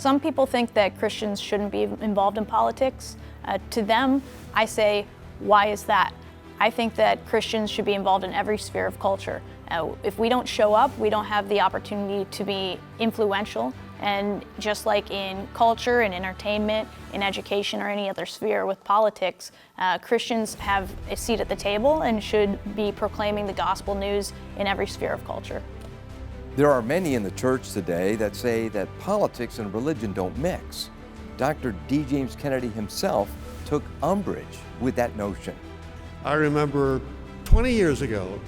Some people think that Christians shouldn't be involved in politics. To them, I say, why is that? I think that Christians should be involved in every sphere of culture. If we don't show up, we don't have the opportunity to be influential. And just like in culture and entertainment, in education or any other sphere with politics, Christians have a seat at the table and should be proclaiming the gospel news in every sphere of culture. There are many in the church today that say that politics and religion don't mix. Dr. D. James Kennedy himself took umbrage with that notion. I remember 20 years ago,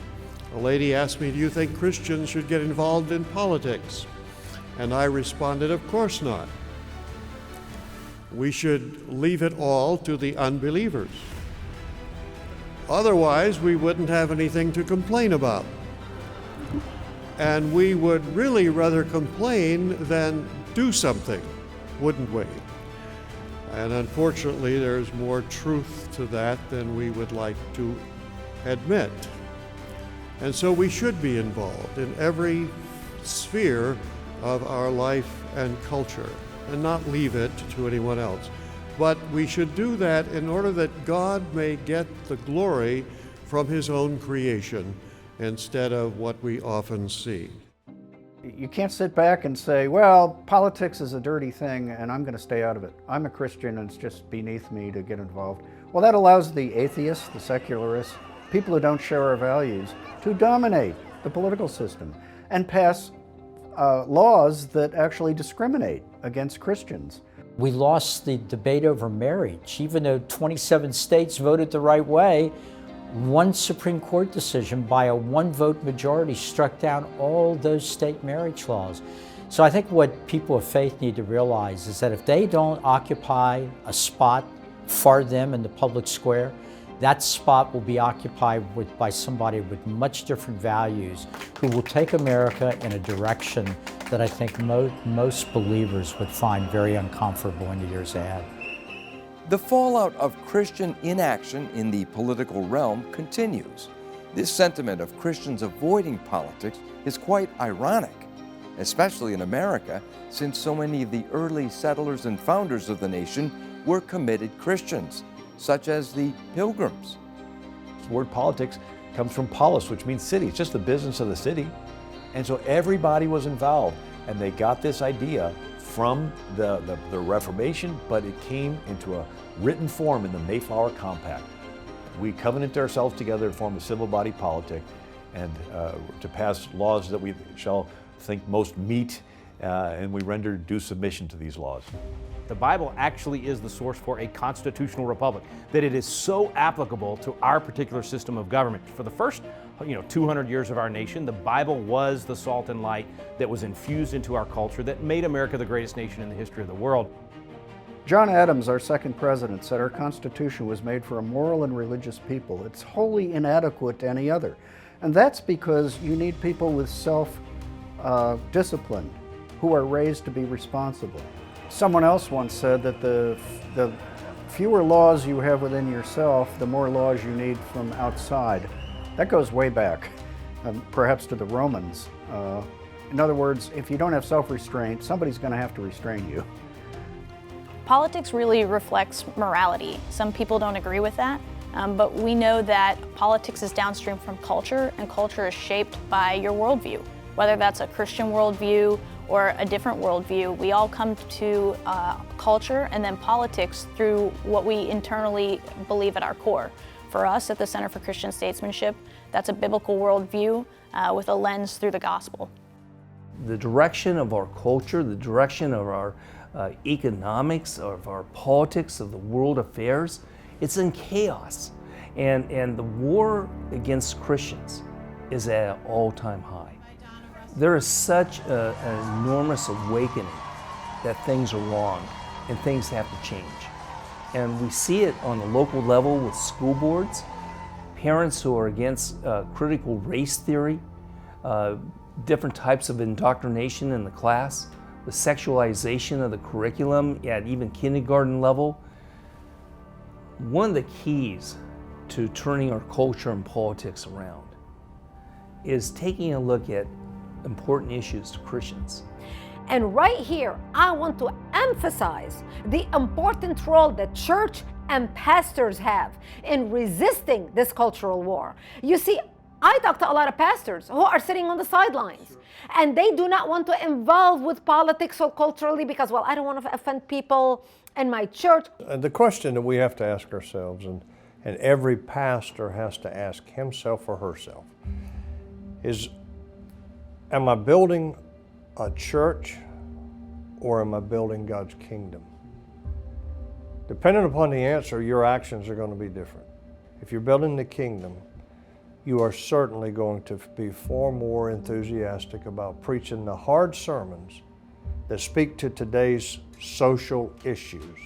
a lady asked me, "Do you think Christians should get involved in politics?" And I responded, "Of course not. We should leave it all to the unbelievers. Otherwise, we wouldn't have anything to complain about. And we would really rather complain than do something, wouldn't we?" And unfortunately, there's more truth to that than we would like to admit. And so we should be involved in every sphere of our life and culture and not leave it to anyone else. But we should do that in order that God may get the glory from His own creation instead of what we often see. You can't sit back and say, well, politics is a dirty thing and I'm going to stay out of it. I'm a Christian and it's just beneath me to get involved. Well, that allows the atheists, the secularists, people who don't share our values, to dominate the political system and pass laws that actually discriminate against Christians. We lost the debate over marriage. Even though 27 states voted the right way, one Supreme Court decision by a one-vote majority struck down all those state marriage laws. So I think what people of faith need to realize is that if they don't occupy a spot for them in the public square, that spot will be occupied by somebody with much different values who will take America in a direction that I think most believers would find very uncomfortable in the years ahead. The fallout of Christian inaction in the political realm continues. This sentiment of Christians avoiding politics is quite ironic, especially in America, since so many of the early settlers and founders of the nation were committed Christians, such as the Pilgrims. The word politics comes from polis, which means city. It's just the business of the city. And so everybody was involved, and they got this idea from the Reformation, but it came into a written form in the Mayflower Compact. We covenant ourselves together to form a civil body politic and to pass laws that we shall think most meet, and we render due submission to these laws. The Bible actually is the source for a constitutional republic, that it is so applicable to our particular system of government. For the first 200 years of our nation, the Bible was the salt and light that was infused into our culture that made America the greatest nation in the history of the world. John Adams, our second president, said our Constitution was made for a moral and religious people. It's wholly inadequate to any other. And that's because you need people with self-discipline who are raised to be responsible. Someone else once said that the fewer laws you have within yourself, the more laws you need from outside. That goes way back, perhaps to the Romans. In other words, if you don't have self-restraint, somebody's going to have to restrain you. Politics really reflects morality. Some people don't agree with that, but we know that politics is downstream from culture, and culture is shaped by your worldview. Whether that's a Christian worldview or a different worldview, we all come to culture and then politics through what we internally believe at our core. For us at the Center for Christian Statesmanship, that's a biblical worldview with a lens through the gospel. The direction of our culture, the direction of our economics, of our politics, of the world affairs, it's in chaos. And the war against Christians is at an all-time high. There is such an enormous awakening that things are wrong and things have to change. And we see it on the local level with school boards, parents who are against critical race theory, different types of indoctrination in the class, the sexualization of the curriculum at even kindergarten level. One of the keys to turning our culture and politics around is taking a look at important issues to Christians. And right here, I want to emphasize the important role that church and pastors have in resisting this cultural war. You see, I talk to a lot of pastors who are sitting on the sidelines, and they do not want to involve with politics so culturally because, well, I don't want to offend people in my church. The question that we have to ask ourselves, and every pastor has to ask himself or herself, is, am I building a church or am I building God's kingdom? Depending upon the answer, your actions are going to be different. If you're building the kingdom, you are certainly going to be far more enthusiastic about preaching the hard sermons that speak to today's social issues.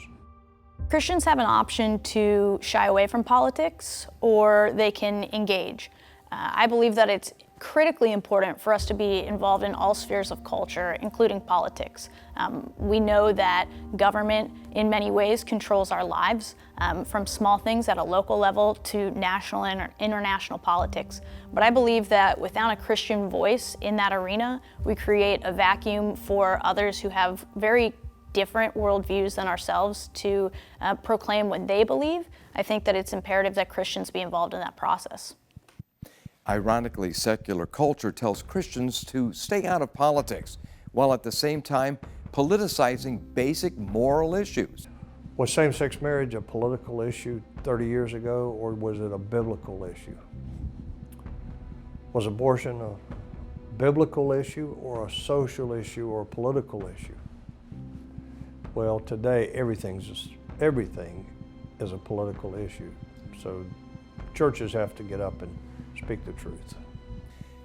Christians have an option to shy away from politics, or they can engage. I believe that it's critically important for us to be involved in all spheres of culture, including politics. We know that government in many ways controls our lives, from small things at a local level to national and international politics. But I believe that without a Christian voice in that arena, we create a vacuum for others who have very different worldviews than ourselves to proclaim what they believe. I think that it's imperative that Christians be involved in that process. Ironically, secular culture tells Christians to stay out of politics, while at the same time politicizing basic moral issues. Was same-sex marriage a political issue 30 years ago, or was it a biblical issue? Was abortion a biblical issue or a social issue or a political issue? Well, today everything is a political issue. So churches have to get up and speak the truth.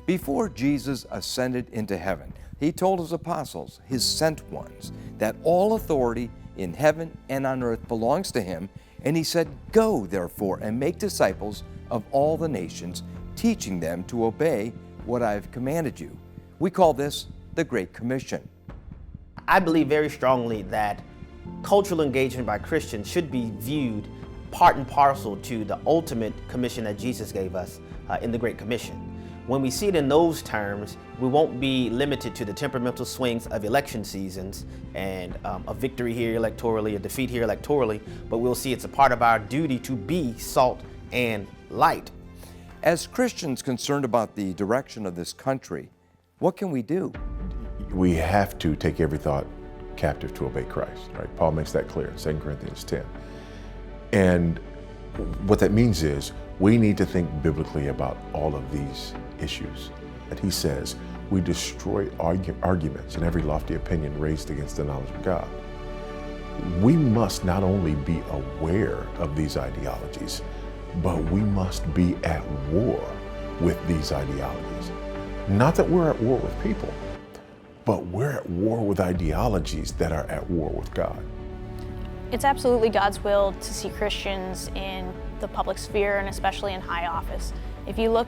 Before Jesus ascended into heaven, he told his apostles, his sent ones, that all authority in heaven and on earth belongs to him, and he said, "Go, therefore, and make disciples of all the nations, teaching them to obey what I have commanded you." We call this the Great Commission. I believe very strongly that cultural engagement by Christians should be viewed part and parcel to the ultimate commission that Jesus gave us in the Great Commission. When we see it in those terms, we won't be limited to the temperamental swings of election seasons and a victory here electorally, a defeat here electorally, but we'll see it's a part of our duty to be salt and light. As Christians concerned about the direction of this country, what can we do? We have to take every thought captive to obey Christ, right? Paul makes that clear in 2 Corinthians 10. And what that means is we need to think biblically about all of these issues. And he says, we destroy arguments and every lofty opinion raised against the knowledge of God. We must not only be aware of these ideologies, but we must be at war with these ideologies. Not that we're at war with people, but we're at war with ideologies that are at war with God. It's absolutely God's will to see Christians in the public sphere and especially in high office. If you look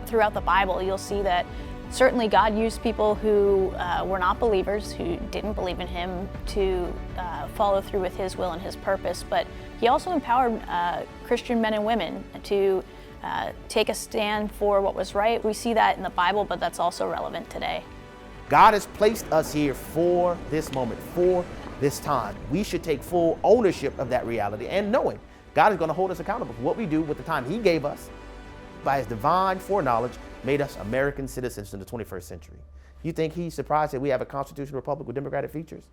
throughout the Bible, you'll see that certainly God used people who were not believers, who didn't believe in him, to follow through with his will and his purpose, but he also empowered Christian men and women to take a stand for what was right. We see that in the Bible, but that's also relevant today. God has placed us here for this moment, for this time. We should take full ownership of that reality and knowing God is going to hold us accountable for what we do with the time he gave us by his divine foreknowledge, made us American citizens in the 21st century. You think he's surprised that we have a constitutional republic with democratic features?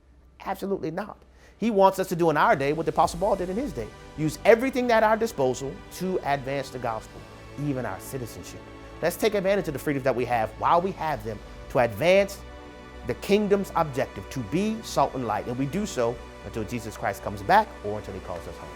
Absolutely not. He wants us to do in our day what the Apostle Paul did in his day. Use everything at our disposal to advance the gospel, even our citizenship. Let's take advantage of the freedoms that we have while we have them to advance the kingdom's objective, to be salt and light. And we do so until Jesus Christ comes back or until he calls us home.